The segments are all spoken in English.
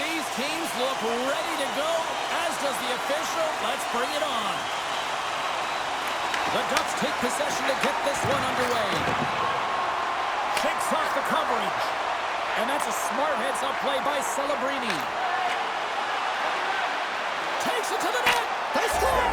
These teams look ready to go, as does the official. Let's bring it on. The Ducks take possession to get this one underway. Shakes off the coverage. And that's a smart heads-up play by Celebrini. Takes it to the net. They score!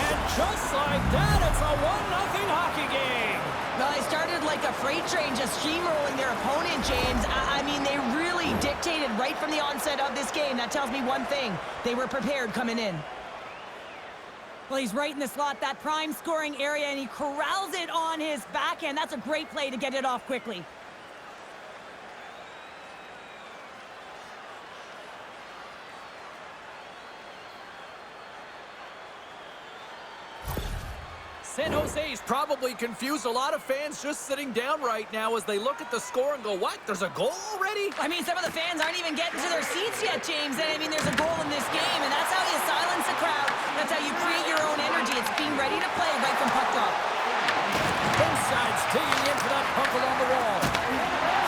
And just like that, it's a 1-0 hockey game. Well, they started like a freight train just steamrolling their opponent, James. I mean, they really dictated right from the onset of this game. That tells me one thing. They were prepared coming in. Well, he's right in the slot, that prime scoring area, and he corrals it on his backhand. That's a great play to get it off quickly. San Jose's probably confused a lot of fans just sitting down right now as they look at the score and go, what? There's a goal already? I mean, some of the fans aren't even getting to their seats yet, James. And I mean, there's a goal in this game, and that's how you silence a crowd. That's how you create your own energy. It's being ready to play right from puck drop. Both sides digging into that puck along the wall.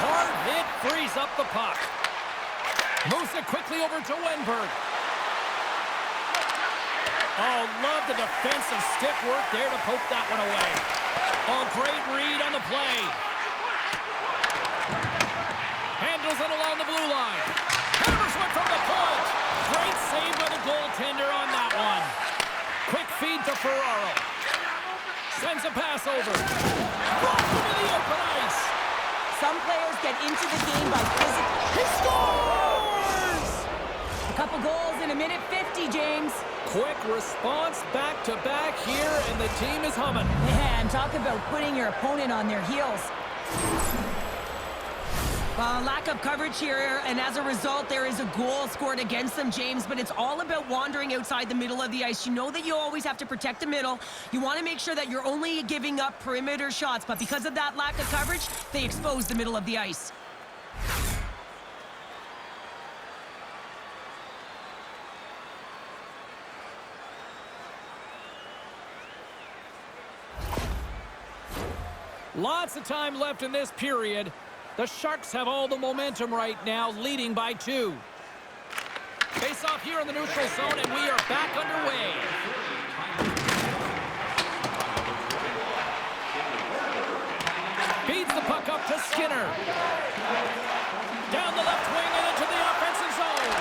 Hard hit frees up the puck. Moves it quickly over to Wenberg. Oh, love the defensive stick work there to poke that one away. Oh, great read on the play. Handles it along the blue line. Hammers one from the point. Great save by the goaltender on that one. Quick feed to Ferraro. Sends a pass over. Brought into the open ice. Some players get into the game by physical. He scores! A couple goals in a minute 50, James. Quick response back-to-back here, and the team is humming. Man, talk about putting your opponent on their heels. Well, lack of coverage here, and as a result, there is a goal scored against them, James, but it's all about wandering outside the middle of the ice. You know that you always have to protect the middle. You want to make sure that you're only giving up perimeter shots, but because of that lack of coverage, they expose the middle of the ice. Lots of time left in this period. The Sharks have all the momentum right now, leading by 2. Face off here in the neutral zone, and we are back underway. Feeds the puck up to Skinner. Down the left wing and into the offensive zone.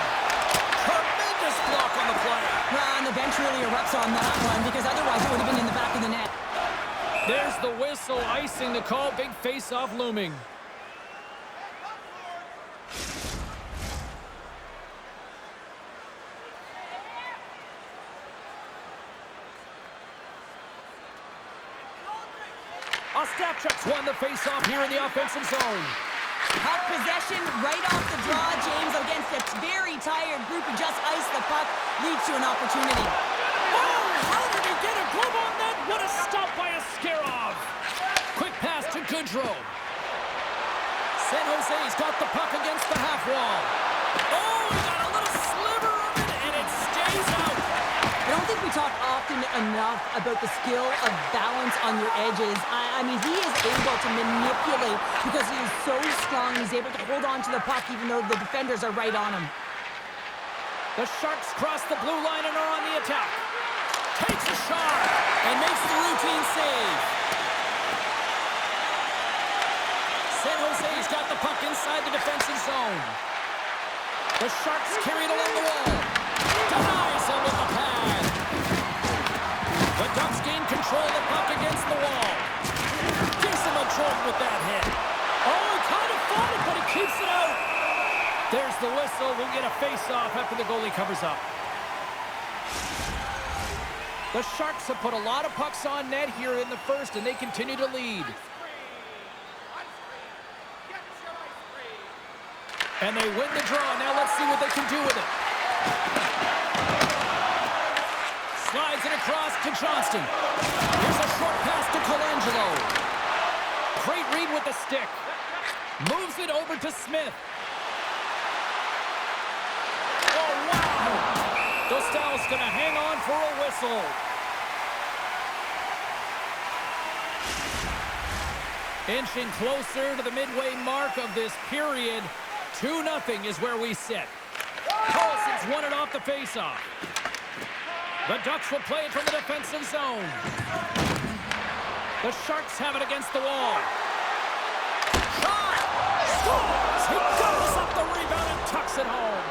Tremendous block on the play. Well, and the bench really erupts on that one, because otherwise it would have been in the back of the net. There's the whistle, icing the call. Big face-off looming. Ostapchuk's won the face-off here in the offensive zone. Puck possession right off the draw, James, against a very tired group who just iced the puck, leads to an opportunity. Oh, how did he get a glove on that? What a stop by Askarov. Quick pass to Goodrow. San Jose's got the puck against the half wall. Oh, he got a little sliver of it, and it stays out. I don't think we talk often enough about the skill of balance on your edges. I mean, he is able to manipulate because he is so strong. He's able to hold on to the puck even though the defenders are right on him. The Sharks cross the blue line and are on the attack. Takes a shot and makes the routine save. San Jose's got the puck inside the defensive zone. The Sharks carry it along the wall. Denies him with the pad. The Ducks gain control of the puck against the wall. Gives him a jolt with that hit. Oh, he kind of fought it, but he keeps it out. There's the whistle. We'll get a face-off after the goalie covers up. The Sharks have put a lot of pucks on net here in the first, and they continue to lead. And they win the draw. Now let's see what they can do with it. Slides it across to Johnston. Here's a short pass to Colangelo. Great read with the stick. Moves it over to Smith. Oh, wow! Dostal's going to hang on for a whistle. Inching closer to the midway mark of this period. 2-0 is where we sit. Carlson's won it off the faceoff. The Ducks will play it from the defensive zone. The Sharks have it against the wall. Shot! Scores! He goes up the rebound and tucks it home.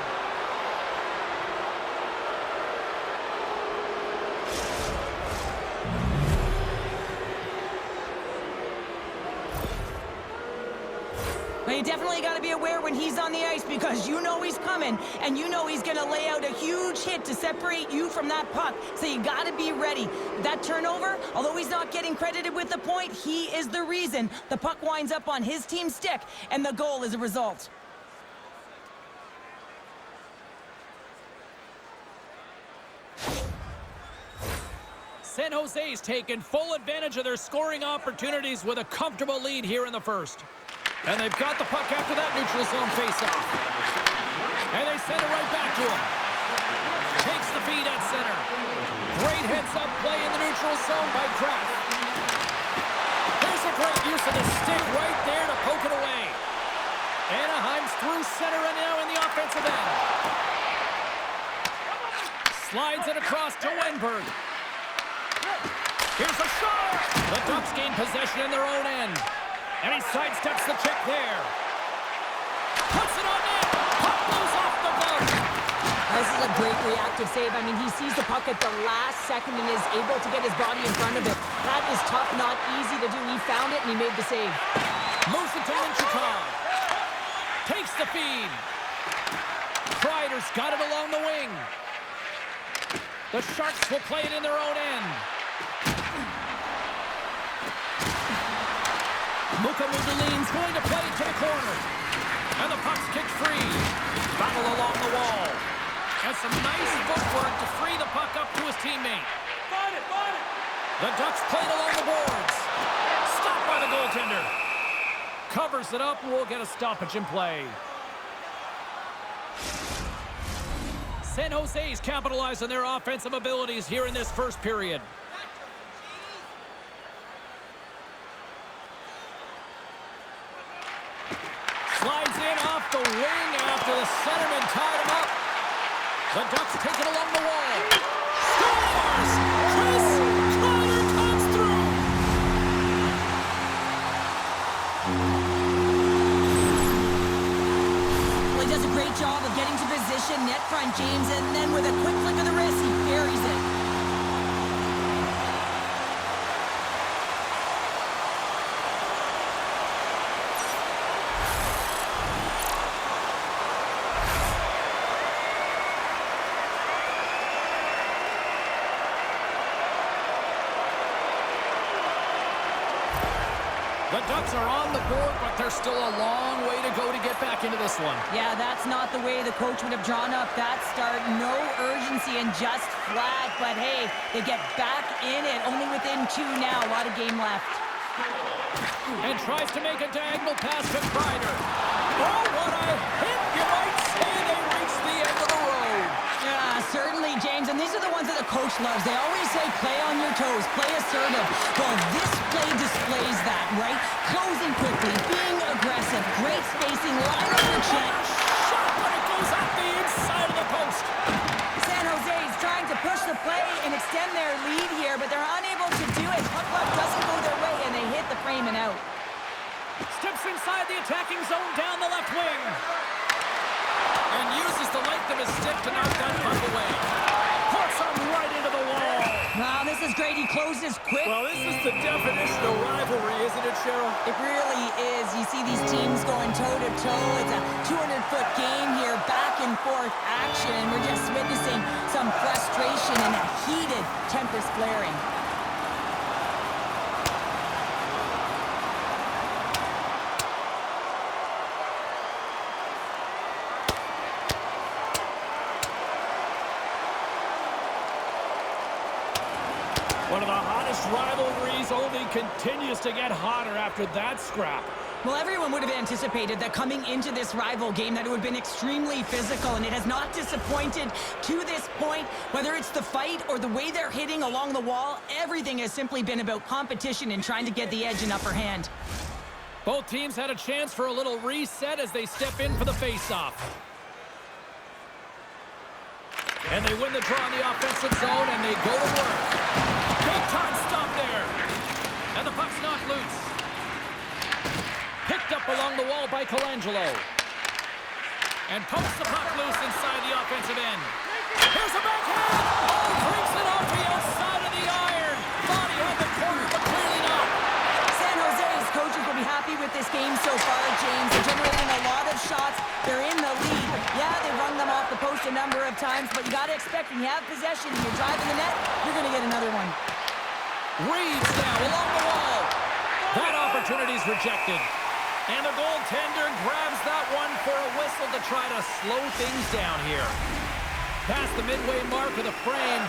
Well, you definitely got to be aware when he's on the ice because you know he's coming and you know he's going to lay out a huge hit to separate you from that puck. So you got to be ready. That turnover, although he's not getting credited with the point, he is the reason the puck winds up on his team's stick and the goal is a result. San Jose's taken full advantage of their scoring opportunities with a comfortable lead here in the first. And they've got the puck after that neutral zone faceoff. And they send it right back to him. Takes the feed at center. Great heads-up play in the neutral zone by Kraft. There's a great use of the stick right there to poke it away. Anaheim's through center and now in the offensive end. Slides it across to Wenberg. Here's a shot! The Ducks gain possession in their own end. And he sidesteps the check there. Puts it on net. Puck goes off the boat. This is a great reactive save. I mean, he sees the puck at the last second and is able to get his body in front of it. That is tough, not easy to do. He found it and he made the save. Moves it to Minchikov. Takes the feed. Kreider's got it along the wing. The Sharks will play it in their own end. Mukamudulin's going to play it to the corner. And the puck's kicked free. Battle along the wall. And some nice footwork to free the puck up to his teammate. Find it! The Ducks play it along the boards. Stopped by the goaltender. Covers it up and we'll get a stoppage in play. San Jose's capitalized on their offensive abilities here in this first period. Slides in off the wing after the centerman tied him up. The Ducks take it along the wall. Scores! Chris Kreider comes through! Well, he does a great job of getting to position, net front, James, and then with a quick flick of the wrist, he buries it. The Ducks are on the board, but there's still a long way to go to get back into this one. Yeah, that's not the way the coach would have drawn up that start. No urgency and just flat. But hey, they get back in it. Only within 2 now. A lot of game left. And tries to make a diagonal pass to Kreider. Oh, what a hit! You might say they reached the end of the road. Yeah, certainly, James. And these are the ones that the coach loves. They always say, play on your toes, play assertive. Well, this play displays that, right? Closing quickly, being aggressive, great spacing, line over check. Shot, but it goes off the inside of the post. San Jose is trying to push the play and extend their lead here, but they're unable to do it. Puck luck doesn't go their way, and they hit the frame and out. Steps inside the attacking zone down the left wing. And uses the length of his stick to knock that puck away. Puts him right into the wall. Wow, this is great. He closes quick. Well, this is the definition of rivalry, isn't it, Cheryl? It really is. You see these teams going toe-to-toe. It's a 200-foot game here, back and forth action. We're just witnessing some frustration and a heated tempers flaring. One of the hottest rivalries only continues to get hotter after that scrap. Well, everyone would have anticipated that coming into this rival game that it would have been extremely physical, and it has not disappointed to this point. Whether it's the fight or the way they're hitting along the wall, everything has simply been about competition and trying to get the edge and upper hand. Both teams had a chance for a little reset as they step in for the faceoff. And they win the draw in the offensive zone, and they go to work. Big time stop there. And the puck's knocked loose. Picked up along the wall by Colangelo. And pokes the puck loose inside the offensive end. Here's a backhand. Oh, brings it off the outside of the iron. Thought he had the corner, but clearly not. San Jose's coaches will be happy with this game so far, James. They're generating a lot of shots. They're in the lead. Yeah, they rung them off the post a number of times, but you got to expect when you have possession and you're driving the net, you're going to get another one. Reeves now along the wall. That opportunity's rejected. And the goaltender grabs that one for a whistle to try to slow things down here. Past the midway mark of the frame,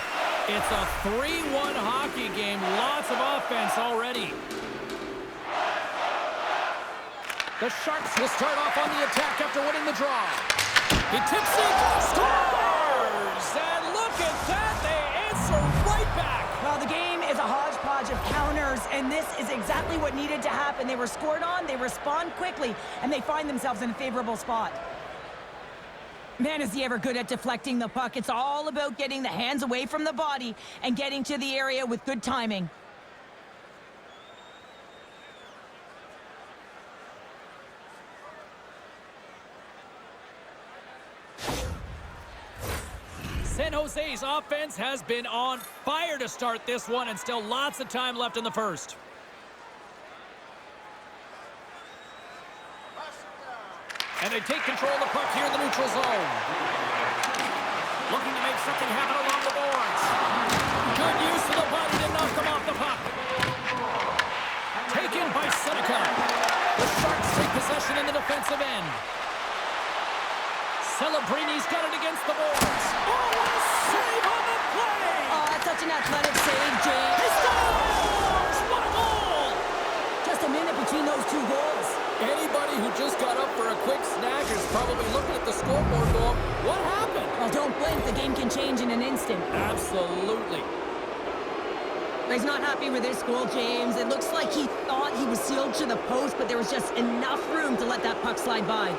it's a 3-1 hockey game. Lots of offense already. The Sharks will start off on the attack after winning the draw. He tips it, scores! And look at that, they answer right back. Well, the game is a hodgepodge of counters, and this is exactly what needed to happen. They were scored on, they respond quickly, and they find themselves in a favorable spot. Man, is he ever good at deflecting the puck. It's all about getting the hands away from the body and getting to the area with good timing. San Jose's offense has been on fire to start this one, and still lots of time left in the first. And they take control of the puck here in the neutral zone. Looking to make something happen along the boards. Good use of the body to knock them off the puck. Taken by Seneca. The Sharks take possession in the defensive end. Celebrini's got it against the boards. Oh, what a save on the play! Oh, that's such an athletic save, James. He scores! What a goal! Just a minute between those two goals. Anybody who just got up for a quick snack is probably looking at the scoreboard going, what happened? Well, don't blink. The game can change in an instant. Absolutely. He's not happy with this goal, James. It looks like he thought he was sealed to the post, but there was just enough room to let that puck slide by.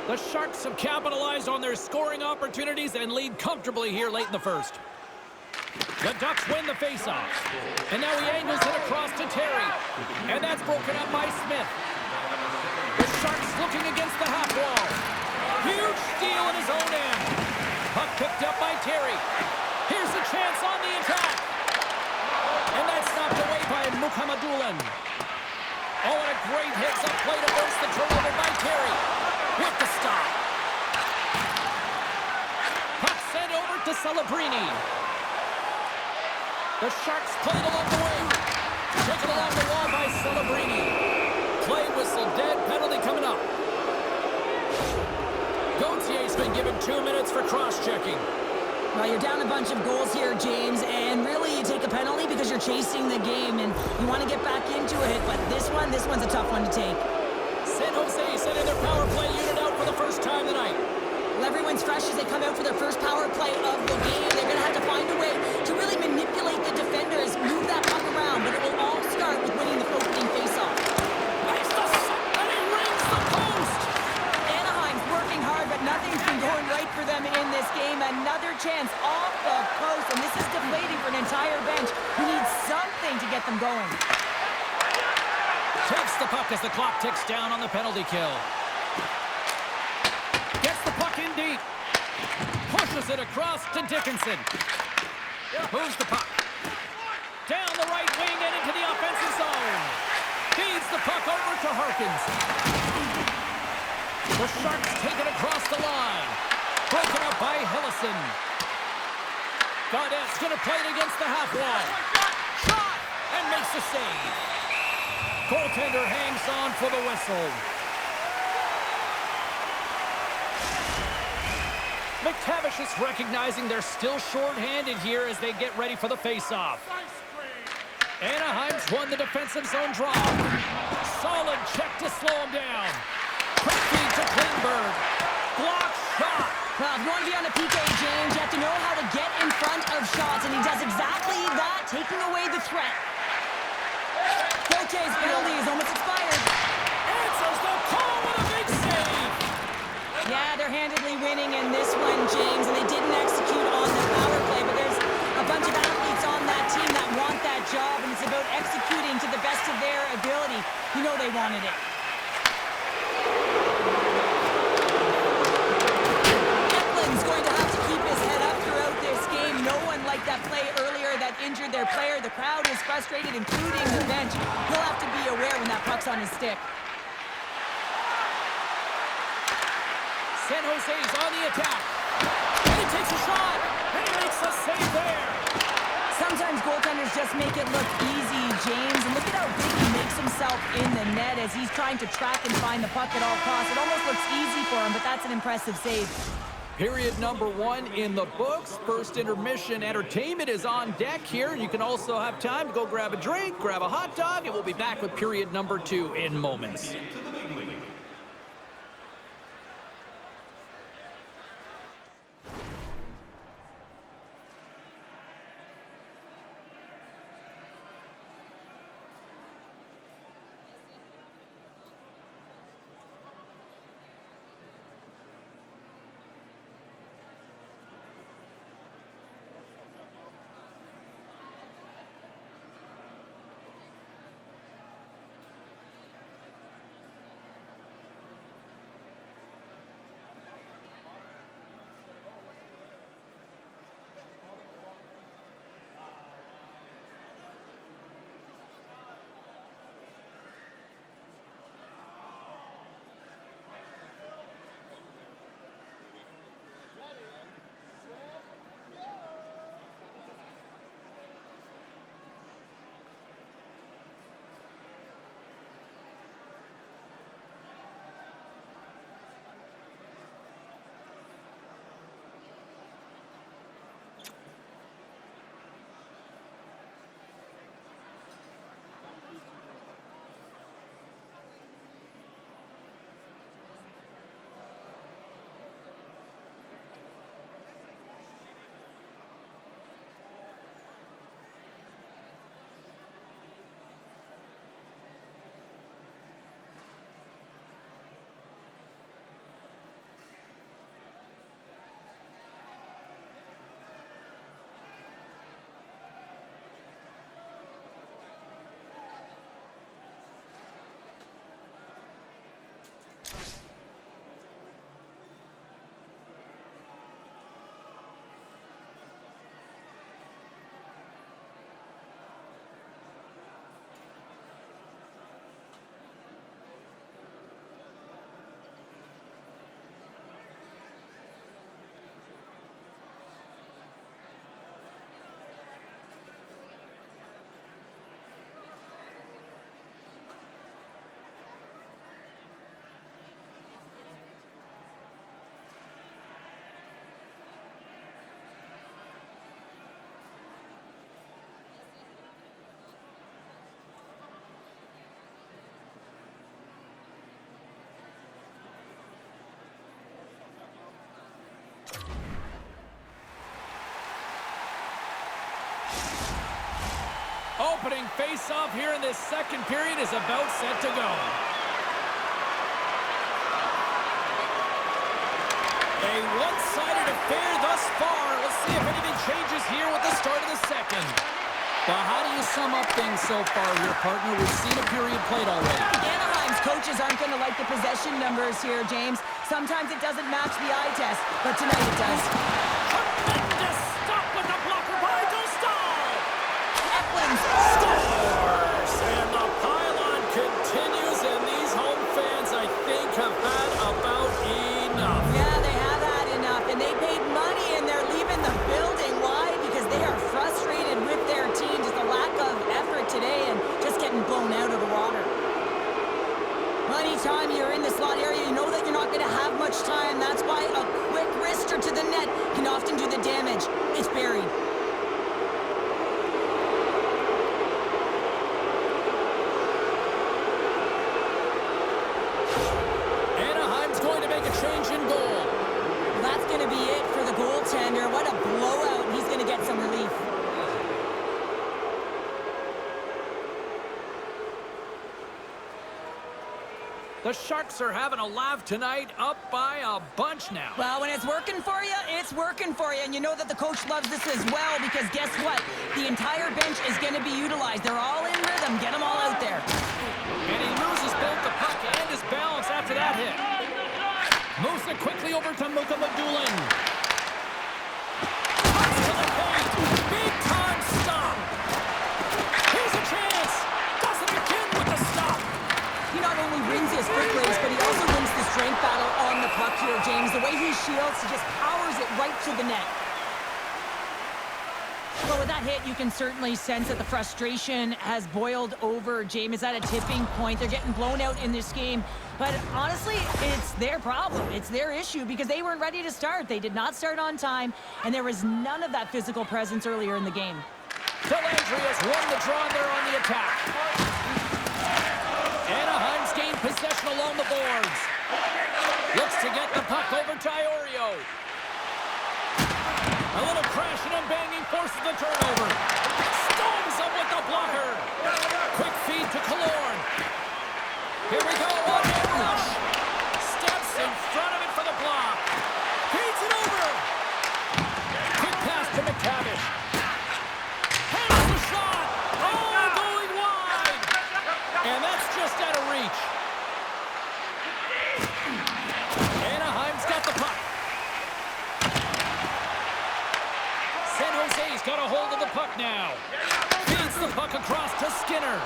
The Sharks have capitalized on their scoring opportunities and lead comfortably here late in the first. The Ducks win the faceoff. And now he angles it across to Terry. And that's broken up by Smith. The Sharks looking against the half wall. Huge steal in his own end. Puck picked up by Terry. Here's a chance on the attack. And that's knocked away by Mukhamadullin. Oh, and a great hits-up play to burst the turnover by Terry. With the stop. Puck sent over to Celebrini. The Sharks played along the wing. Taken along the wall by Celebrini. Play whistle dead. Penalty coming up. Gautier's been given 2 minutes for cross-checking. Well, you're down a bunch of goals here, James, and really you take a penalty because you're chasing the game and you want to get back into it, but this one's a tough one to take. San Jose sending their power play unit out for the first time tonight. Well, everyone's fresh as they come out for their first power play of the game. They're going to have to find a way to really manipulate the defenders, move that puck around, but it will all start with winning the opening faceoff. Nice to set, and he rings the post! Anaheim's working hard, but nothing's been going right for them in this game. Another chance off the post, and this is deflating for an entire bench who needs something to get them going. Takes the puck as the clock ticks down on the penalty kill. Gets the puck in deep. Pushes it across to Dickinson. Moves the puck. Down the right wing and into the offensive zone. Feeds the puck over to Harkins. The Sharks take it across the line. Broken up by Hillison. Gaudett's going to play it against the half wall. Shot! And makes the save. Goaltender hangs on for the whistle. McTavish is recognizing they're still short-handed here as they get ready for the face-off. Anaheim's won the defensive zone draw. Solid check to slow him down. Quick feed to Klingberg. Block shot. Well, if you want to be on a PK, James, you have to know how to get in front of shots, and he does exactly that, taking away the threat. Gautier's penalty is almost expired. Answers the call with a big save. Yeah, they're handedly winning in this one, James, and they didn't execute on the power play, but there's a bunch of athletes on that team that want that job, and it's about executing to the best of their ability. You know they wanted it. Eplin's going to have to keep his head up throughout this game. No one liked that play earlier that injured their player. The crowd is frustrated, including the bench. He'll have to be aware when that puck's on his stick. San Jose's on the attack. And he takes a shot. And he makes a save there. Sometimes goaltenders just make it look easy, James. And look at how big he makes himself in the net as he's trying to track and find the puck at all costs. It almost looks easy for him, but that's an impressive save. Period number 1 in the books. First intermission entertainment is on deck here. You can also have time to go grab a drink, grab a hot dog, and we'll be back with period number 2 in moments. Opening face-off here in this second period is about set to go. A one-sided affair thus far. Let's see if anything changes here with the start of the second. Well, how do you sum up things so far here, partner? We've seen a period played already. Anaheim's coaches aren't going to like the possession numbers here, James. Sometimes it doesn't match the eye test, but tonight it does. Tremendous stop with the blocker by Dostal. Eplin's Scores! And the pylon continues, and these home fans, I think, have had about enough. Yeah, they have had enough, and they paid money, and they're leaving the building. Why? Because they are frustrated with their team. Just a lack of effort today and just getting blown out of the water. Anytime you're in the slot area, you know that you're not going to have much time. That's why a quick wrister to the net can often do the damage. It's buried. make a change in goal. That's going to be it for the goaltender. What a blowout. He's going to get some relief. The Sharks are having a laugh tonight, up by a bunch now. Well, when it's working for you, it's working for you. And you know that the coach loves this as well because guess what? The entire bench is going to be utilized. They're all in rhythm. Get them all out there. And he loses both the puck and his balance after that hit. Moves it quickly over to Mukamadulin. Pass to the paint. Big time stop. Here's a chance. Doesn't begin with the stop. He not only wins his foot race, but he also wins the strength battle on the puck here, James. The way he shields, he just powers it right to the net. Well, with that hit, you can certainly sense that the frustration has boiled over. James is at a tipping point. They're getting blown out in this game. But honestly, it's their problem. It's their issue because they weren't ready to start. They did not start on time, and there was none of that physical presence earlier in the game. Delandry has won the draw there on the attack. Anaheim's gained possession along the boards. Looks to get the puck over to Iorio. A little crashing and banging forces the turnover. Stones him with the blocker. Quick feed to Killorn. Here we go, one-hand rush. Steps in front of it for the block. Feeds it over. Quick pass to McTavish. Hands the shot. Oh, going wide. And that's just out of reach. Anaheim's got the puck. San Jose's got a hold of the puck now. Feeds the puck across to Skinner.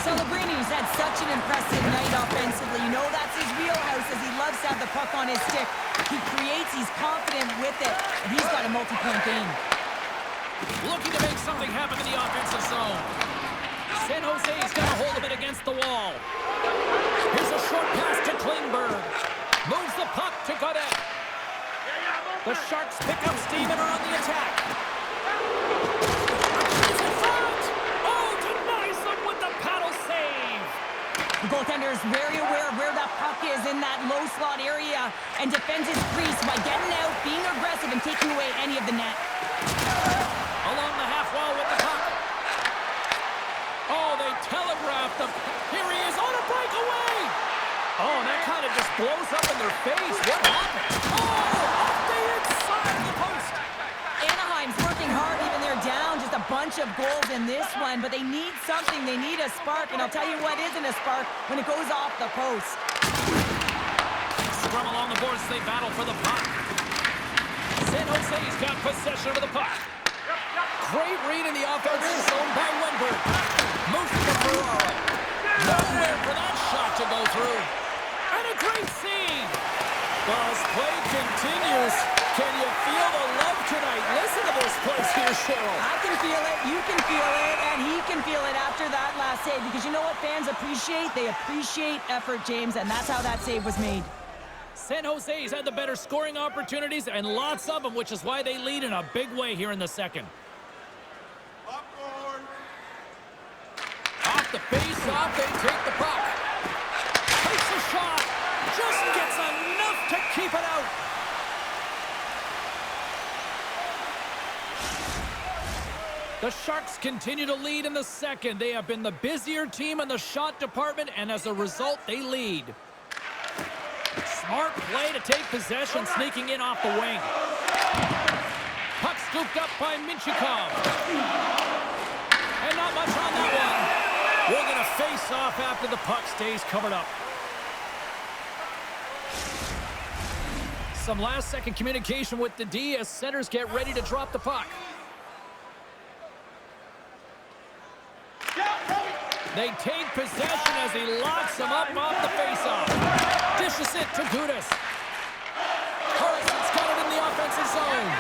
Celebrini's had such an impressive night offensively. You know that's his wheelhouse as he loves to have the puck on his stick. He creates, he's confident with it, and he's got a multi-point game. Looking to make something happen in the offensive zone. San Jose's got a hold of it against the wall. Here's a short pass to Klingberg. Moves the puck to Godet. The Sharks pick up steam and are on the attack. It's in front! Oh, denies them with the paddle save. The goaltender is very aware of where that puck is in that low slot area and defends his crease by getting out, being aggressive, and taking away any of the net. Along the half wall with the puck. Oh, they telegraphed the... Here he is on a breakaway! Oh, and that kind of just blows up in their face. What happened? Oh, up the inside the post. Anaheim's working hard, even they're down. Just a bunch of goals in this one, but they need something. They need a spark, and I'll tell you what isn't a spark when it goes off the post. Scrum along the boards, they battle for the puck. San Jose's got possession of the puck. Great read in the offensive zone by Wenberg. Moves to Ferraro. Nowhere for that shot to go through. And a great save. As play continues, can you feel the love tonight? Listen to this place here, Cheryl. I can feel it, you can feel it, and he can feel it after that last save. Because you know what fans appreciate? They appreciate effort, James, and that's how that save was made. San Jose's had the better scoring opportunities and lots of them, which is why they lead in a big way here in the second. Off the face-off, they take the puck. Takes a shot. Just gets enough to keep it out. The Sharks continue to lead in the second. They have been the busier team in the shot department, and as a result, they lead. Smart play to take possession, sneaking in off the wing. Puck scooped up by Minchikov. And not much on that one. We're going to face off after the puck stays covered up. Some last-second communication with the D as centers get ready to drop the puck. They take possession as he locks him up off the face-off. Dishes it to Gudas. Harrison's got it in the offensive zone.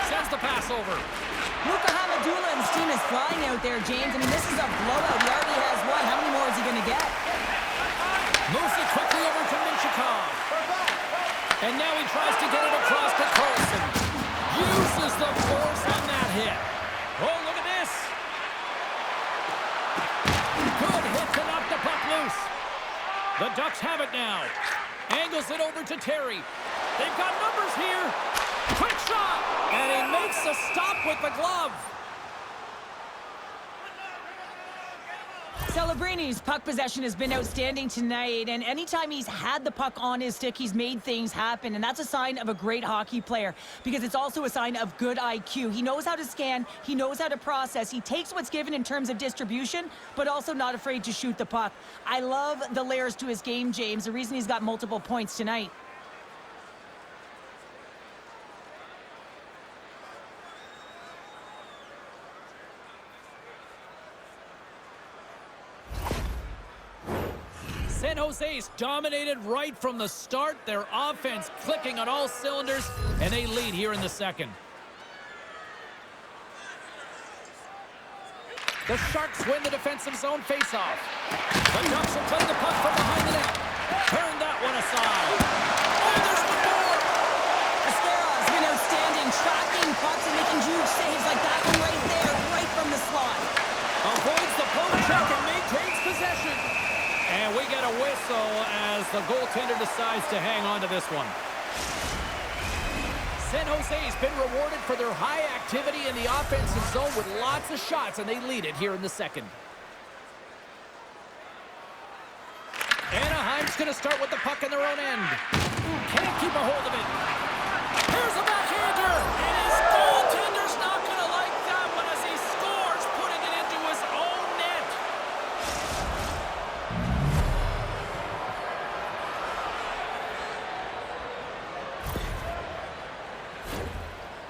Sends the pass over. Mukamadulins team is flying out there, James. I mean, this is a blowout. He already has one. How many more is he going to get? Moves it quickly over to Minchikov. And now he tries to get it across to Carlson. Uses the force on that hit. Oh, look at this. Good hit to knock the puck loose. The Ducks have it now. Angles it over to Terry. They've got numbers here. Quick shot. And he makes the stop with the glove. Celebrini's puck possession has been outstanding tonight, and anytime he's had the puck on his stick, he's made things happen, and that's a sign of a great hockey player because it's also a sign of good IQ. He knows how to scan, he knows how to process, he takes what's given in terms of distribution, but also not afraid to shoot the puck. I love the layers to his game, James, the reason he's got multiple points tonight. San Jose's dominated right from the start. Their offense clicking on all cylinders, and they lead here in the second. The Sharks win the defensive zone faceoff. The Ducks will play the puck from behind the net. Turn that one aside. Oh, there's one more! Esquera's been outstanding, tracking pucks and making huge saves like that one right there, right from the slot. Avoids the poke check and maintains possession. And we get a whistle as the goaltender decides to hang on to this one. San Jose's been rewarded for their high activity in the offensive zone with lots of shots, and they lead it here in the second. Anaheim's going to start with the puck in their own end. Can't keep a hold of it. Here's a backhander, and his goaltender's not going to like that one as he scores, putting it into his own net.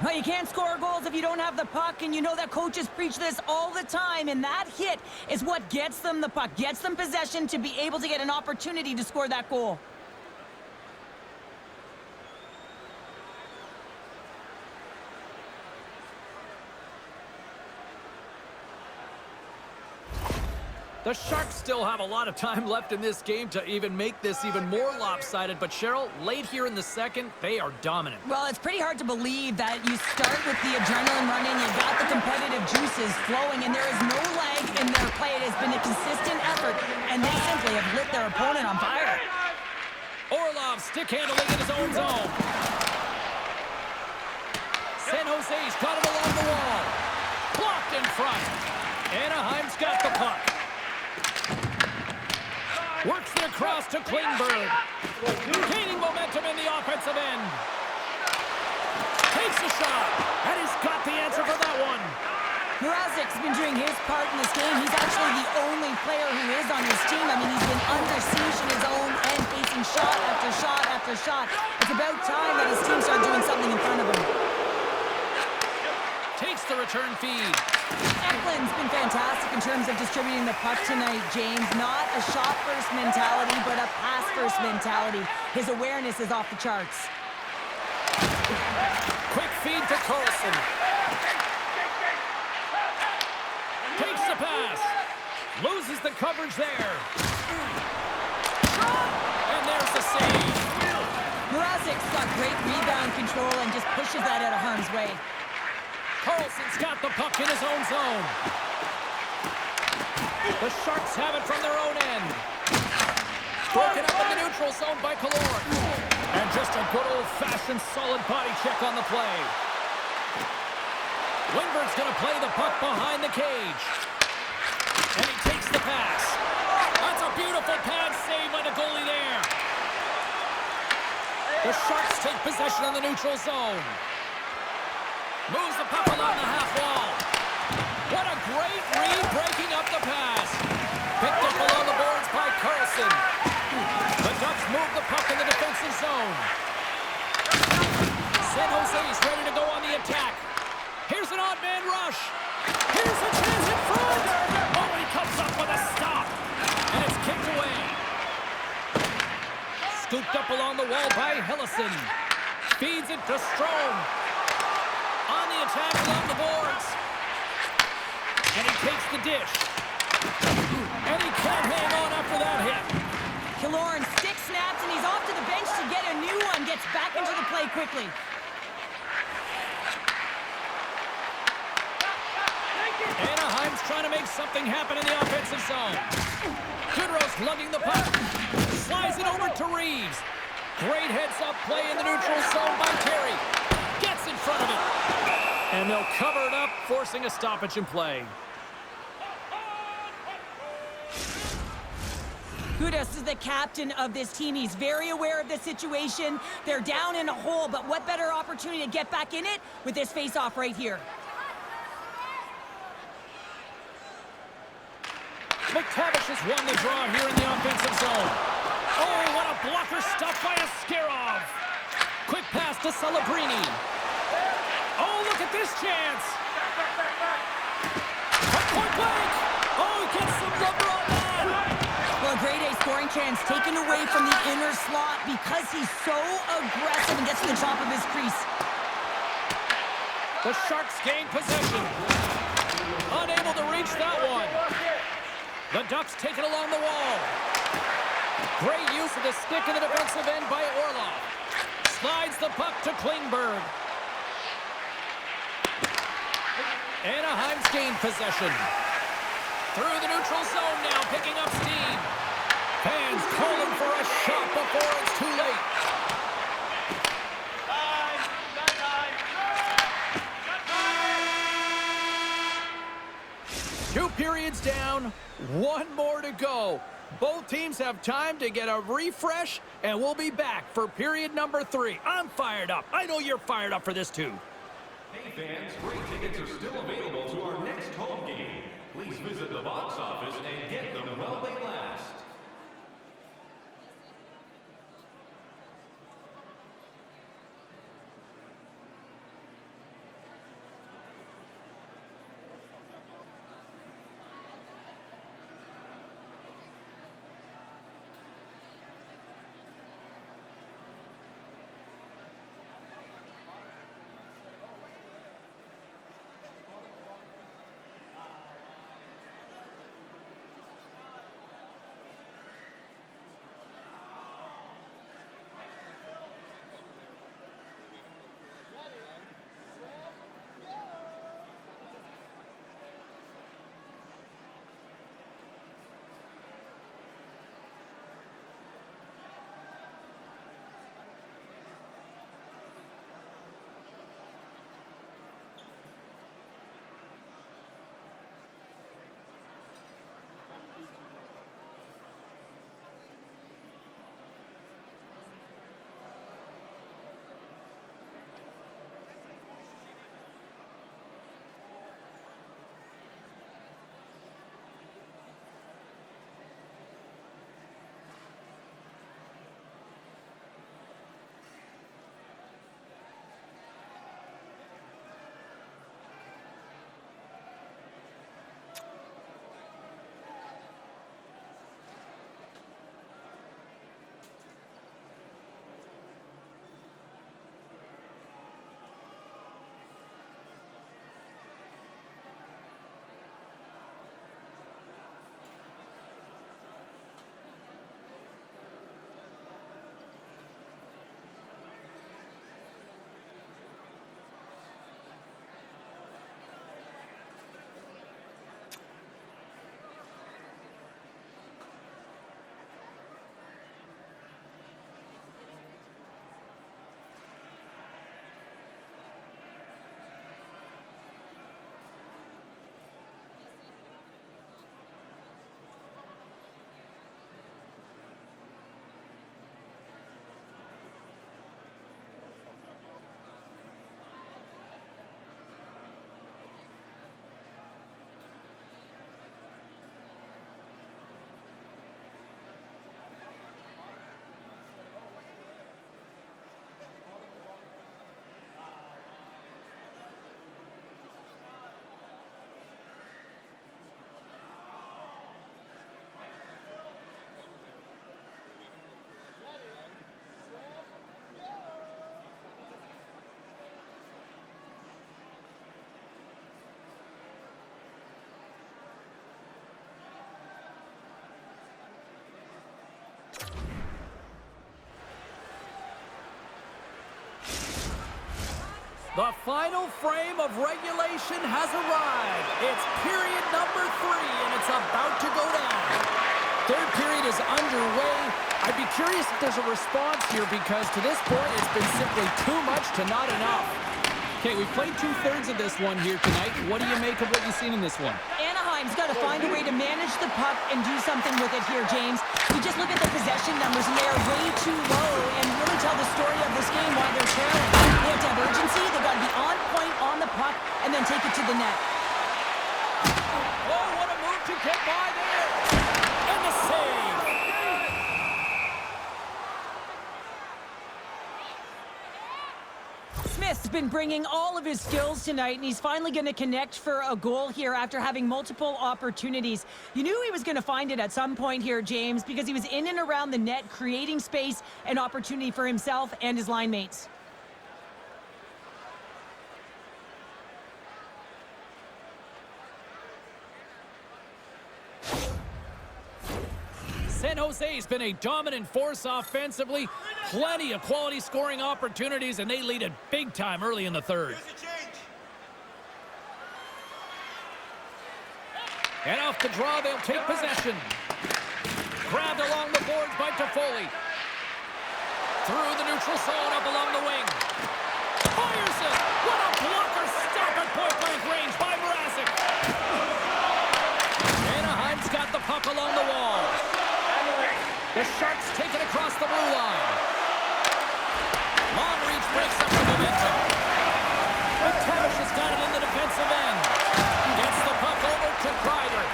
Well, you can't score goals if you don't have the puck, and you know that coaches preach this all the time, and that hit is what gets them the puck, gets them possession to be able to get an opportunity to score that goal. The Sharks still have a lot of time left in this game to even make this even more lopsided. But, Cheryl, late here in the second, they are dominant. Well, it's pretty hard to believe that you start with the adrenaline running, you've got the competitive juices flowing, and there is no lag in their play. It has been a consistent effort, and they simply have lit their opponent on fire. Orlov stick handling in his own zone. San Jose's got it along the wall. Blocked in front. Anaheim's got the puck. Works it across to Klingberg. Gaining momentum in the offensive end. Takes a shot. And he's got the answer for that one. Mrazek's been doing his part in this game. He's actually the only player who is on his team. I mean, he's been under siege in his own end, facing shot after shot after shot. It's about time that his team started doing something in front of him. Takes the return feed. Eklund's been fantastic in terms of distributing the puck tonight, James. Not a shot-first mentality, but a pass-first mentality. His awareness is off the charts. Quick feed to Carlson. Takes the pass. Loses the coverage there. And there's the save. Mrazek's got great rebound control and just pushes that out of harm's way. Carlson's got the puck in his own zone. The Sharks have it from their own end. Broken up in the neutral zone by Killorn. And just a good old-fashioned solid body check on the play. Lindbergh's going to play the puck behind the cage. And he takes the pass. That's a beautiful pad save by the goalie there. The Sharks take possession on the neutral zone. Moves the puck along the half wall. What a great read, breaking up the pass. Picked up along the boards by Carlson. The Ducks move the puck in the defensive zone. San Jose's ready to go on the attack. Here's an odd man rush. Here's a chance in front. Oh, he comes up with a stop. And it's kicked away. Scooped up along the wall by Hillison. Feeds it to Strome. On the attack along the boards. And he takes the dish. And he can't hang on after that hit. Killorn stick snaps, and he's off to the bench to get a new one. Gets back into the play quickly. Anaheim's trying to make something happen in the offensive zone. Goodrow's lugging the puck. Slides it over to Reeves. Great heads-up play in the neutral zone by Terry. Gets in front of it. And they'll cover it up, forcing a stoppage in play. Gudas is the captain of this team. He's very aware of the situation. They're down in a hole, but what better opportunity to get back in it with this face-off right here. McTavish has won the draw here in the offensive zone. Oh, what a blocker stop by Askarov. Quick pass to Celebrini. Oh, look at this chance. Point blank. Oh, he gets some rubber on that. Well, a grade A scoring chance taken away from the inner slot because he's so aggressive and gets to the top of his crease. The Sharks gain possession. Unable to reach that one. The Ducks take it along the wall. Great use of the stick in the defensive end by Orlov. Slides the puck to Klingberg. Anaheim's gained possession. Through the neutral zone now, picking up steam. Fans calling for a shot before it's too late. Two periods down, one more to go. Both teams have time to get a refresh, and we'll be back for period number 3. I'm fired up. I know you're fired up for this too. Hey fans, great tickets are still available to our next home game. Please visit the box office and get them while they last. The final frame of regulation has arrived. It's period number 3. period is underway. I'd be curious if there's a response here because to this point it's been simply too much to not enough. Okay, we've played 2/3 of this one here tonight. What do you make of what you've seen in this one? Anaheim's got to find a way to manage the puck and do something with it here, James. You just look at the possession numbers, and they are way too low and really tell the story of this game why they're trailing. They have to have urgency. They've got to be on point on the puck and then take it to the net. Oh, what a move to get by there. And the save. Smith's been bringing all of his skills tonight, and he's finally going to connect for a goal here after having multiple opportunities. You knew he was going to find it at some point here, James, because he was in and around the net, creating space and opportunity for himself and his line mates. San Jose's been a dominant force offensively. Plenty of quality scoring opportunities, and they lead it big time early in the third. And off the draw, they'll take possession. Grabbed along the boards by Toffoli. Through the neutral zone, up along the wing. Fires it! What a blocker! Stop at point-blank range by Mrazek. Anaheim's got the puck along the wall. The Sharks take it across the blue line. Long reach breaks up the momentum. McTavish has got it in the defensive end. Gets the puck over to Kreider.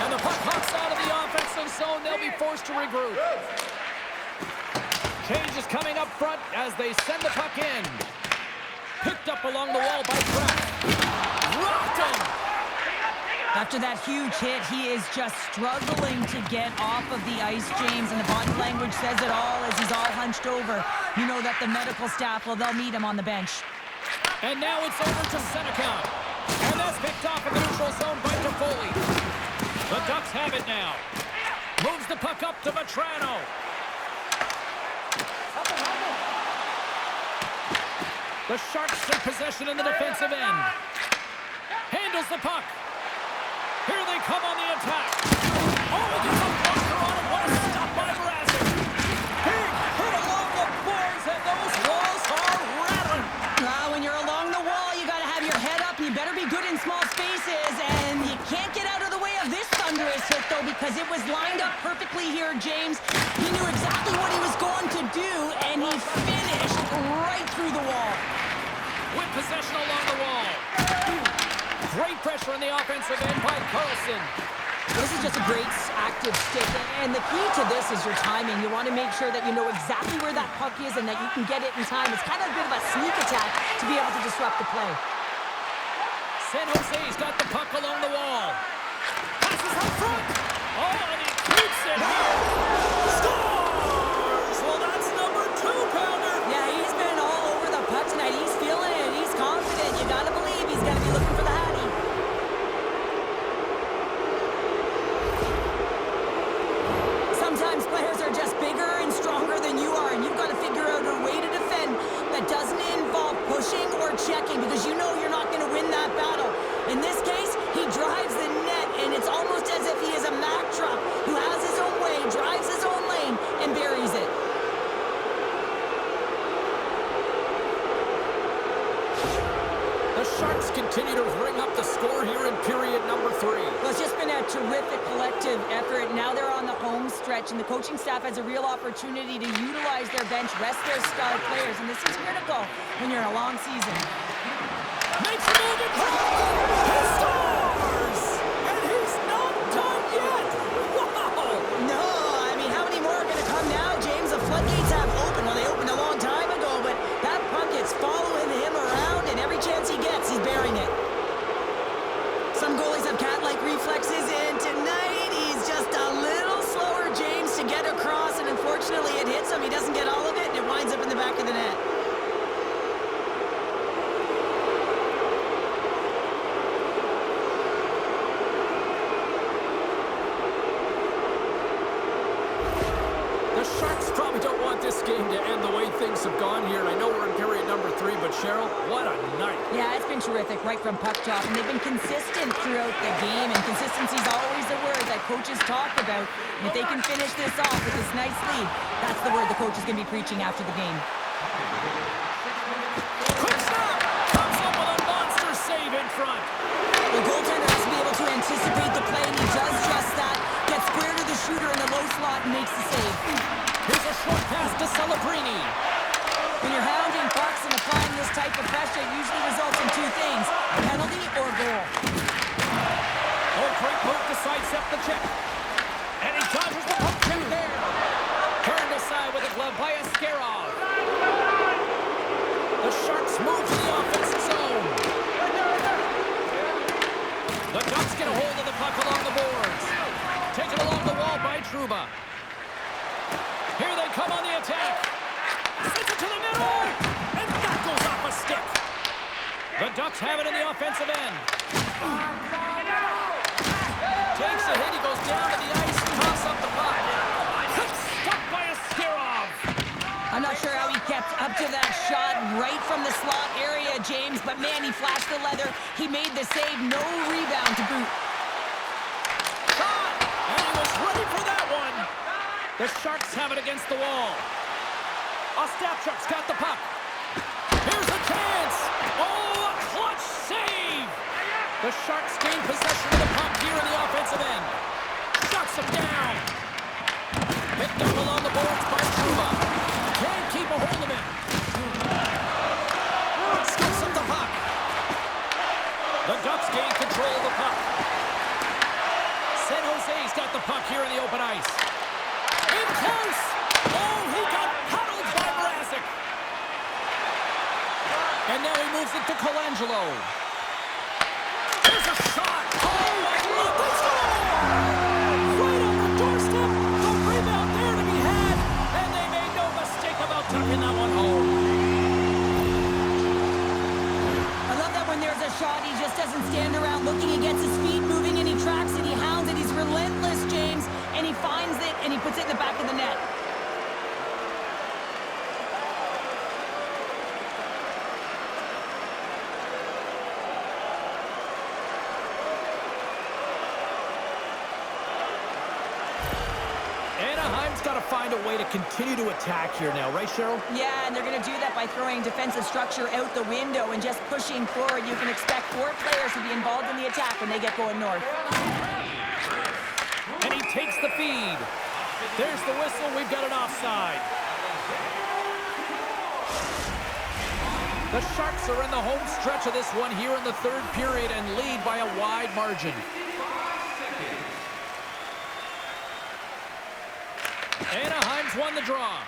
And the puck hops out of the offensive zone. They'll be forced to regroup. Change is coming up front as they send the puck in. Picked up along the wall by Pratt. Rocked him! After that huge hit, he is just struggling to get off of the ice, James, and the body language says it all as he's all hunched over. You know that the medical staff, well, they'll meet him on the bench. And now it's over to Seneca. And that's picked off in the neutral zone by Toffoli. The Ducks have it now. Moves the puck up to Vetrano. The Sharks take possession in the defensive end. Handles the puck. Here they come on the attack. Oh, there's a blocker on it. What a stop by Mrazek. Big hit along the boards, and those walls are rattling. When you're along the wall, you got to have your head up. You better be good in small spaces, and you can't get out of the way of this thunderous hit, though, because it was lined up perfectly here, James. He knew exactly what he was going to do, and he finished right through the wall. With possession along the wall. Great pressure in the offensive end by Carlson. This is just a great active stick, and the key to this is your timing. You want to make sure that you know exactly where that puck is and that you can get it in time. It's kind of a bit of a sneak attack to be able to disrupt the play. San Jose's got the puck along the wall. Passes up front. Oh, and he keeps it here. Scores! Well, that's number 2-pounder. Yeah, he's been all over the puck tonight. He's feeling it. He's confident. You got to believe he's got to be looking for the Hattie. Sometimes players are just bigger and stronger than you are, and you've got to figure out a way to defend that doesn't involve pushing or checking, because you know you're not going to win that battle. In this case, he drives the net, and it's almost as if he is a Mack truck who has his own way, drives his own lane, and buries it. The Sharks continue to ring up the score here in period number 3. Well, it's just been a terrific collective effort. Now they're on the home stretch, and the coaching staff has a real opportunity to utilize their bench, rest their star players, and this is critical when you're in a long season. Makes a move in front. He scores! And he's not done yet. Wow! No, I mean, how many more are going to come now, James? The floodgates have opened. Well, they opened a long time ago, but that puck is following him around, and every chance he gets, he's burying it. Some goalies have cat-like reflexes, and tonight he's just a little slower, James, to get across, and unfortunately it hits him. He doesn't get all of it, and it winds up in the back of the net. The Sharks probably don't want this game to end the way things have gone here. I know we're in period number 3, but but Cheryl, what a night. Yeah, it's been terrific right from puck drop, and they've been consistent throughout the game, and consistency is always the word that coaches talk about. And if they can finish this off with this nice lead, that's the word the coach is going to be preaching after the game. Quick stop! Comes up with a monster save in front. The goaltender has to be able to anticipate the play, and he does just that. Gets square to the shooter in the low slot and makes the save. Here's a short pass to Celebrini. When you're hounding pucks and applying this type of pressure, it usually results in two things, a penalty or goal. Oh, great move to sidestep the check. And he dodges the puck check there. Turned aside with a glove by Askarov. The Sharks move to the offensive zone. The Ducks get a hold of the puck along the boards. Taken along the wall by Trouba. Here they come on the attack. Sends it to the middle. And that goes off a stick. The Ducks have it in the offensive end. Takes a hit. He goes down to the ice. Toss up the puck. Quick stop by Askarov. I'm not sure how he kept up to that shot right from the slot area, James, but man, he flashed the leather. He made the save. No rebound to boot. Shot! And he was ready for that one. The Sharks have it against the wall. Ostapchuk's got the puck. Here's a chance. Oh, a clutch save. The Sharks gain possession of the puck here in the offensive end. Shuts him down. Picked up along the boards by Trouba. Can't keep a hold of it. Skips up the puck. The Ducks gain control of the puck. San Jose's got the puck here in the open ice. In close. Oh, he got huddled by Mrazek. And now he moves it to Colangelo. There's a shot. Oh, I love this goal. Right on the doorstep. The rebound there to be had. And they made no mistake about tucking that one home. I love that when there's a shot, he just doesn't stand around looking. He gets his feet moving and he tracks it. He hounds it. He's relentless, James. And he finds it and he puts it in the back of the net. Anaheim's got to find a way to continue to attack here now, right, Cheryl? Yeah, and they're going to do that by throwing defensive structure out the window and just pushing forward. You can expect 4 players to be involved in the attack when they get going north. And he takes the feed. There's the whistle. We've got an offside. The Sharks are in the home stretch of this one here in the third period and lead by a wide margin. Anaheim's won the draw.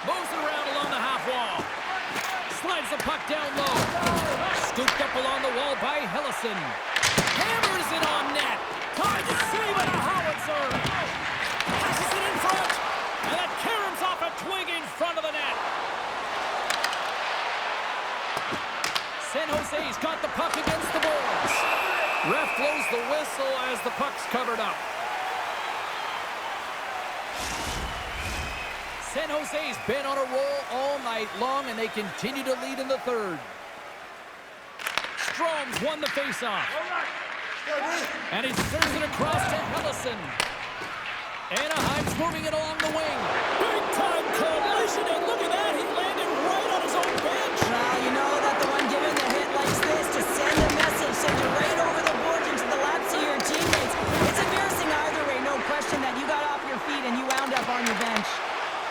Moves it around along the half wall. Slides the puck down low. Scooped up along the wall by Hellison. Hammers it on net. Time to save it, a howitzer. Passes it in front. And that caroms off a twig in front of the net. San Jose's got the puck against the boards. Ref blows the whistle as the puck's covered up. San Jose's been on a roll all night long, and they continue to lead in the third. Strom's won the faceoff. And he serves it across to Hellison. Anaheim's moving it along the wing. Big-time collision, and look at that. He landed right on his own bench. Well, you know that the one giving the hit likes this to send a message, send you right over the board into the laps of your teammates. It's embarrassing either way, no question that you got off your feet and you wound up on your bench.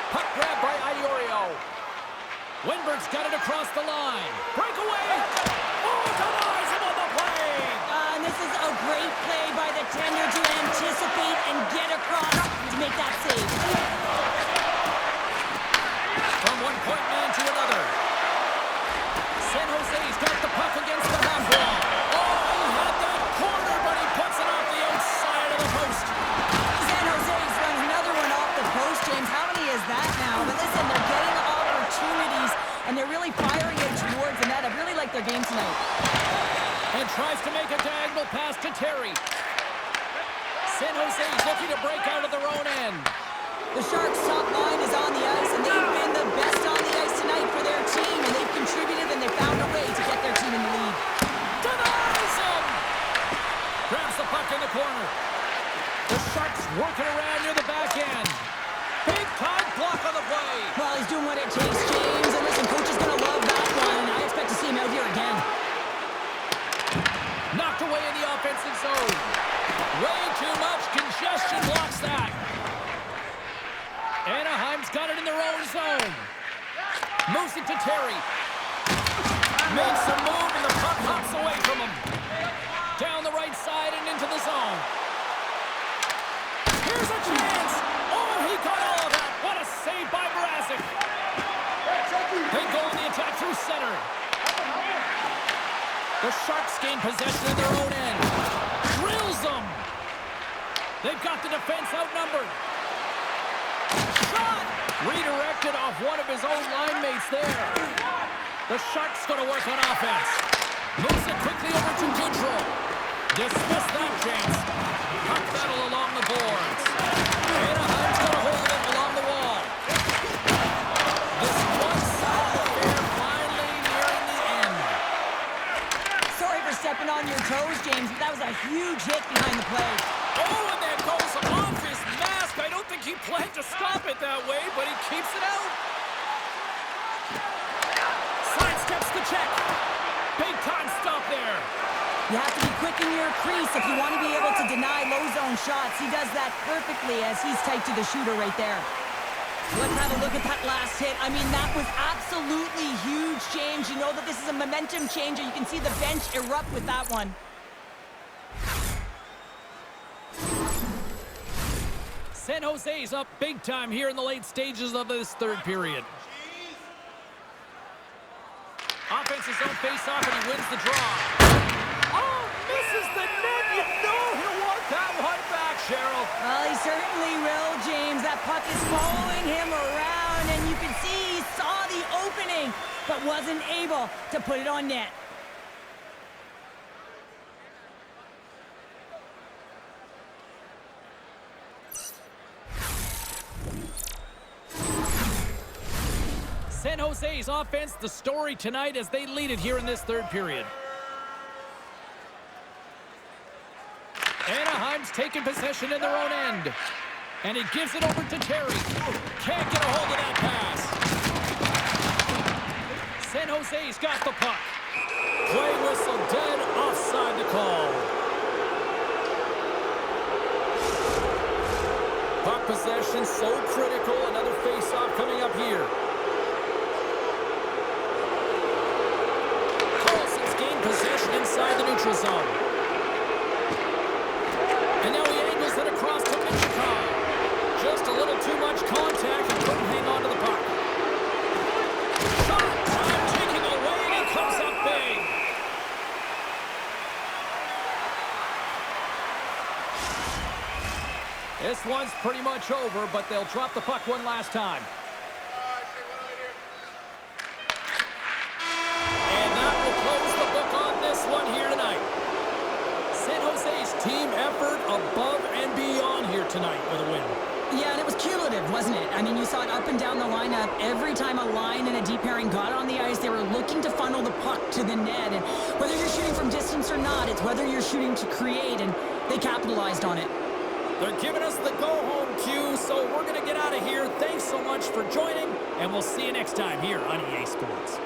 Puck grab by Iorio. Winberg's got it across the line. Breakaway. Oh, denies him on the play. And this is a great play by the tender to anticipate and get across to make that save. From one point man to another. San Jose's got the puck against the half wall. Oh, he had that corner, but he puts it off the outside of the post. San Jose's runs another one off the post, James. How many is that now? But listen, they're getting opportunities, and they're really firing it towards the net. I really like their game tonight. And tries to make a diagonal pass to Terry. San Jose's looking to break out of their own end. The Sharks' top line is on the ice, and they've been the best on the ice tonight for their their team, and they've contributed and they found a way to get their team in the lead. Denies him! Grabs the puck in the corner. The Sharks working around near the back end. Big time block on the play. Well, he's doing what it takes, James. And listen, coach is going to love that one. I expect to see him out here again. Knocked away in the offensive zone. Way too much congestion blocks that. Anaheim's got it in their own zone. Moves it to Terry. Makes a move and the puck hops away from him. Down the right side and into the zone. Here's a chance. Oh, he got all of that. What a save by Mrazek. They go on the attack through center. The Sharks gain possession of their own end. Drills them. They've got the defense outnumbered. Shot! Redirected off one of his own line mates there. The Sharks going to work on offense. Moves it quickly over to Goodrow. Dismiss that chance. Puck battle along the boards. Anaheim's going to hold it along the wall. This one-sided affair finally nearing the end. Sorry for stepping on your toes, James, but that was a huge hit behind the play. Oh, and that goes off his mask. I don't think he planned to stop it that way, but he keeps it out. Sidesteps the check. Big time stop there. You have to be quick in your crease if you want to be able to deny low zone shots. He does that perfectly as he's tight to the shooter right there. Let's have a look at that last hit. I mean, that was absolutely huge, James. You know that this is a momentum changer. You can see the bench erupt with that one. San Jose's up big time here in the late stages of this third period. Offensive zone face-off, and he wins the draw. Oh, misses the net. You know he'll want that one back, Cheryl. Well, he certainly will, James. That puck is following him around, and you can see he saw the opening, but wasn't able to put it on net. San Jose's offense, the story tonight as they lead it here in this third period. Anaheim's taking possession in their own end. And he gives it over to Terry. Can't get a hold of that pass. San Jose's got the puck. Play whistle dead, offside the call. Puck possession so critical. Another face-off coming up here. Possession inside the neutral zone. And now he angles it across to Michikov. Just a little too much contact and couldn't hang on to the puck. Shot time taking away, and he comes up big. This one's pretty much over, but they'll drop the puck one last time. One here tonight. San Jose's team effort above and beyond here tonight with a win. Yeah, and it was cumulative, wasn't it? I mean, you saw it up and down the lineup. Every time a line and a deep pairing got on the ice, they were looking to funnel the puck to the net. And whether you're shooting from distance or not, it's whether you're shooting to create, and they capitalized on it. They're giving us the go-home cue, so we're going to get out of here. Thanks so much for joining, and we'll see you next time here on EA Sports.